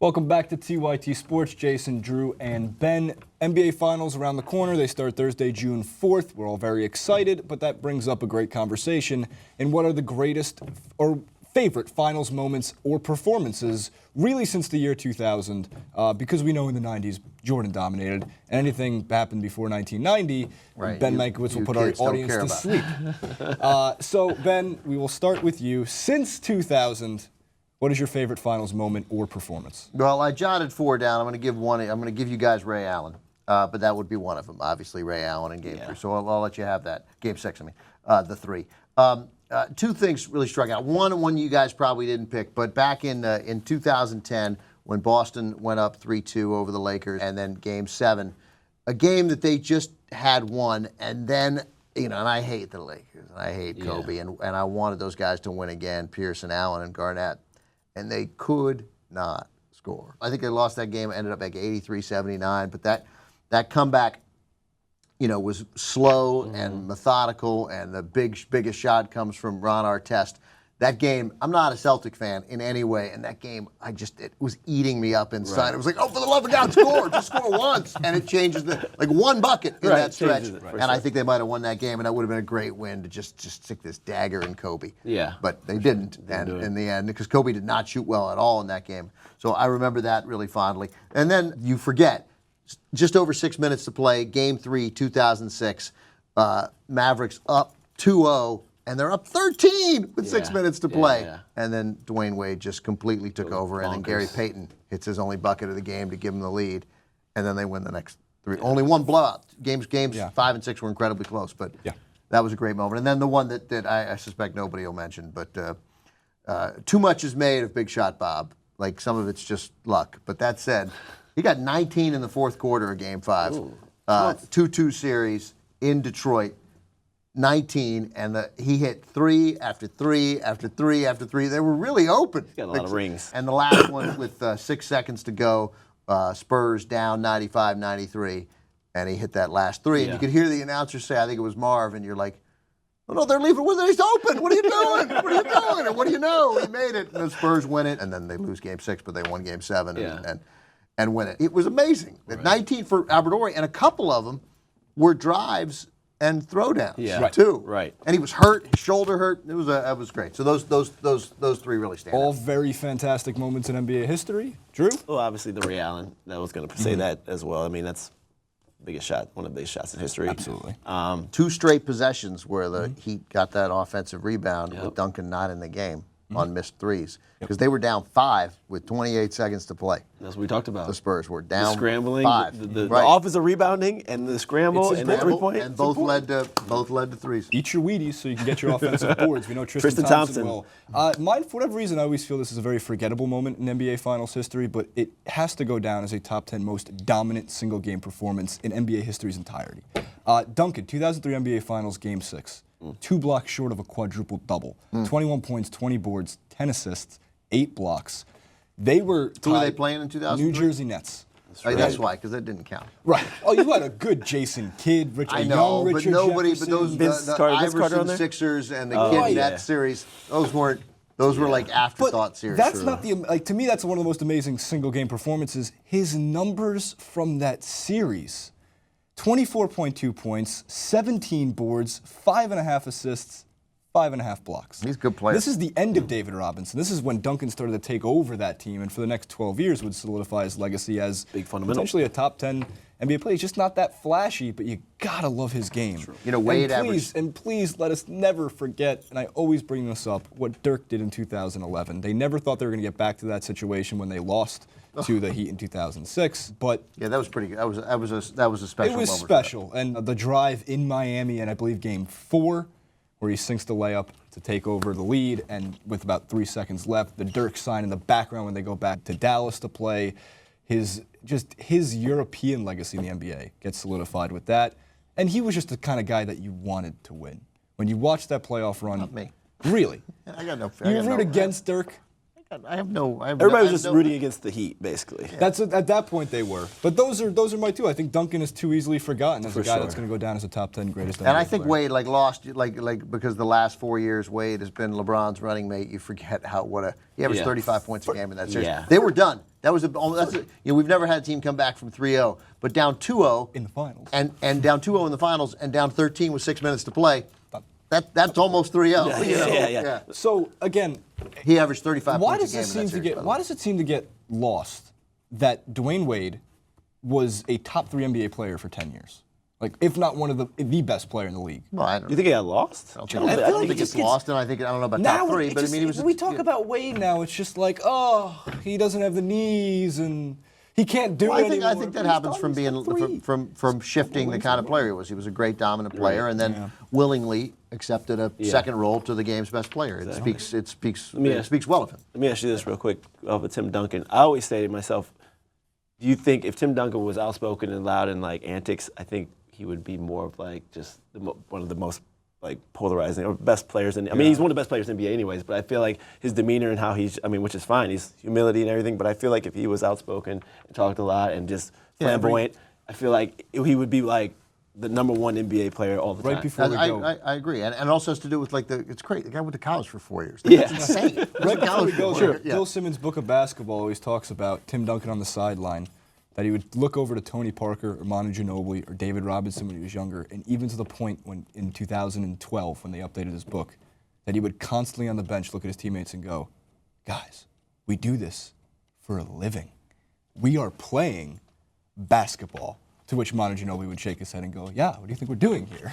Welcome back to TYT Sports. Jason, Drew, and Ben. NBA Finals around the corner. They start Thursday, June 4th. We're all very excited, but that brings up a great conversation. And what are the greatest or favorite Finals moments or performances really since the year 2000? Because we know in the 90s, Jordan dominated. And anything happened before 1990, Ben Mankiewicz will put our audience to sleep. So, Ben, we will start with you. Since 2000, what is your favorite Finals moment or performance? Well, I jotted 4 down. I'm going to give one. I'm going to give you guys Ray Allen, but that would be one of them. Obviously, Ray Allen in Game 3. So I'll let you have that. Game 6, I mean, the 3. 2 things really struck out. One you guys probably didn't pick, but back in 2010 when Boston went up 3-2 over the Lakers, and then Game 7, a game that they just had won, and then and I hate the Lakers, and I hate Kobe, and I wanted those guys to win again, Pierce and Allen and Garnett. And they could not score. I think they lost that game, ended up like 83-79, but that comeback, was slow and methodical, and the biggest shot comes from Ron Artest. That game, I'm not a Celtic fan in any way, and that game, it was eating me up inside. Right. It was like, oh, for the love of God, score! Just score once, and it changes one bucket in that stretch. And I think they might have won that game, and that would have been a great win to just stick this dagger in Kobe. Yeah. But they didn't, in the end, because Kobe did not shoot well at all in that game. So I remember that really fondly. And then you forget, just over 6 minutes to play, Game 3, 2006, Mavericks up 2-0. And they're up 13 with 6 minutes to play. And then Dwayne Wade just completely took over. And then Gary Payton hits his only bucket of the game to give them the lead. And then they win the next 3. Only one blowout. Games 5 and 6 were incredibly close. But that was a great moment. And then the one that I suspect nobody will mention. But too much is made of Big Shot Bob. Like, some of it's just luck. But that said, he got 19 in the fourth quarter of Game 5. 2-2 series in Detroit. 19, and he hit 3 after 3 after 3 after 3. They were really open. He's got a lot of rings. And the last one with 6 seconds to go, Spurs down 95-93, and he hit that last 3. And you could hear the announcer say, I think it was Marv, and you're like, oh, no, they're leaving. He's open. What are you doing? What are you doing? And what do you know? He made it, and the Spurs win it, and then they lose Game 6, but they won Game 7 and win it. It was amazing. 19 for Albertori, and a couple of them were drives and throwdowns too. Right. And he was hurt, his shoulder hurt. It was great. So those 3 really stand out. All very fantastic moments in NBA history. Drew? Well, obviously the Ray Allen. I was going to say that as well. I mean, that's the biggest shot, one of the biggest shots in history. Absolutely. 2 straight possessions where the Heat got that offensive rebound with Duncan not in the game on missed 3s. Because they were down 5 with 28 seconds to play. That's what we talked about. The Spurs were down the scrambling, 5. The offensive rebounding and the scramble and the 3-point. And both led to 3s. Eat your Wheaties so you can get your offensive boards. We know Tristan Thompson well. Mine, for whatever reason, I always feel this is a very forgettable moment in NBA Finals history, but it has to go down as a top 10 most dominant single-game performance in NBA history's entirety. Duncan, 2003 NBA Finals, Game 6. 2 blocks short of a quadruple-double. 21 points, 20 boards, 10 assists, 8 blocks. They were Who were they playing in 2003? New Jersey Nets. That's why, because that didn't count. Right. Oh, you had a good Jason Kidd, Richard young Richard Jefferson. But those the Iverson Sixers and the Kidd Nets series, those were like afterthought series. That's not to me, that's one of the most amazing single-game performances. His numbers from that series. 24.2 points, 17 boards, 5.5 assists, 5.5 blocks. He's a good player. This is the end of David Robinson. This is when Duncan started to take over that team, and for the next 12 years would solidify his legacy as potentially a top 10 NBA player. He's just not that flashy, but you gotta love his game. Wade and please let us never forget, and I always bring this up, what Dirk did in 2011. They never thought they were gonna get back to that situation when they lost to the Heat in 2006, but that was pretty good. That was a special moment. It was special, and the drive in Miami, and I believe Game 4, where he sinks the layup to take over the lead, and with about 3 seconds left, the Dirk sign in the background when they go back to Dallas to play. His European legacy in the NBA gets solidified with that, and he was just the kind of guy that you wanted to win. When you watch that playoff run, not me. Really? I got no. You root against Dirk? Everybody was just rooting against the Heat, basically. Yeah. At that point they were. But those are my 2. I think Duncan is too easily forgotten as a guy that's going to go down as a top 10 greatest. And I think Wade lost because the last 4 years Wade has been LeBron's running mate. You forget he averaged 35 points a game in that series. Yeah. They were done. That was we've never had a team come back from 3-0, but down 2-0 In the finals. and down 2-0 in the finals, and down 13 with 6 minutes to play. That's almost 3-0. Yeah. So again, He averaged 35 why points does a game. it in seem that to series, get? by the Why way. does it seem to get lost that Dwayne Wade was a top 3 NBA player for 10 years? Like, if not one of the best player in the league. Well, I don't You think he got lost? I I don't feel like think it it's just gets- lost, and I don't know about top 3, but I mean, he was. When we talk about Wade now, it's just like, oh, he doesn't have the knees and he can't do Well, it I think anymore. that But happens he's from done being three. from shifting the kind of player he was. He was a great dominant player, and then willingly accepted a second role to the game's best player. It speaks well of him. Let me ask you this real quick with Tim Duncan. I always say to myself, do you think if Tim Duncan was outspoken and loud and like antics, I think he would be more of like just one of the most like polarizing or best players in. I mean, he's one of the best players in the NBA anyways. But I feel like his demeanor and how which is fine. He's humility and everything. But I feel like if he was outspoken and talked a lot and just flamboyant, I feel like he would be like the #1 NBA player all the time. Right before we go. I agree, and it also has to do with it's great. The guy went to college for 4 years. Yeah. That's insane. Right before we go, Sure. Bill Simmons' book of basketball always talks about Tim Duncan on the sideline, that he would look over to Tony Parker or Manu Ginobili or David Robinson when he was younger, and even to the point when in 2012 when they updated his book, that he would constantly on the bench look at his teammates and go, guys, we do this for a living. We are playing basketball. To which Manu Ginobili would shake his head and go, yeah, what do you think we're doing here?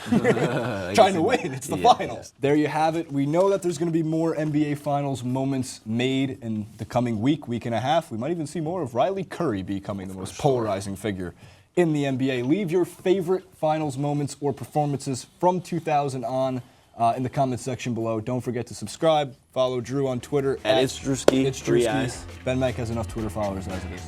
Trying to win, it's the finals. There you have it. We know that there's going to be more NBA Finals moments made in the coming week and a half. We might even see more of Riley Curry becoming the most polarizing figure in the NBA. Leave your favorite Finals moments or performances from 2000 on in the comment section below. Don't forget to subscribe. Follow Drew on Twitter. It's Drewski, It's 3 Drewski. eyes. Ben Mack has enough Twitter followers as it is.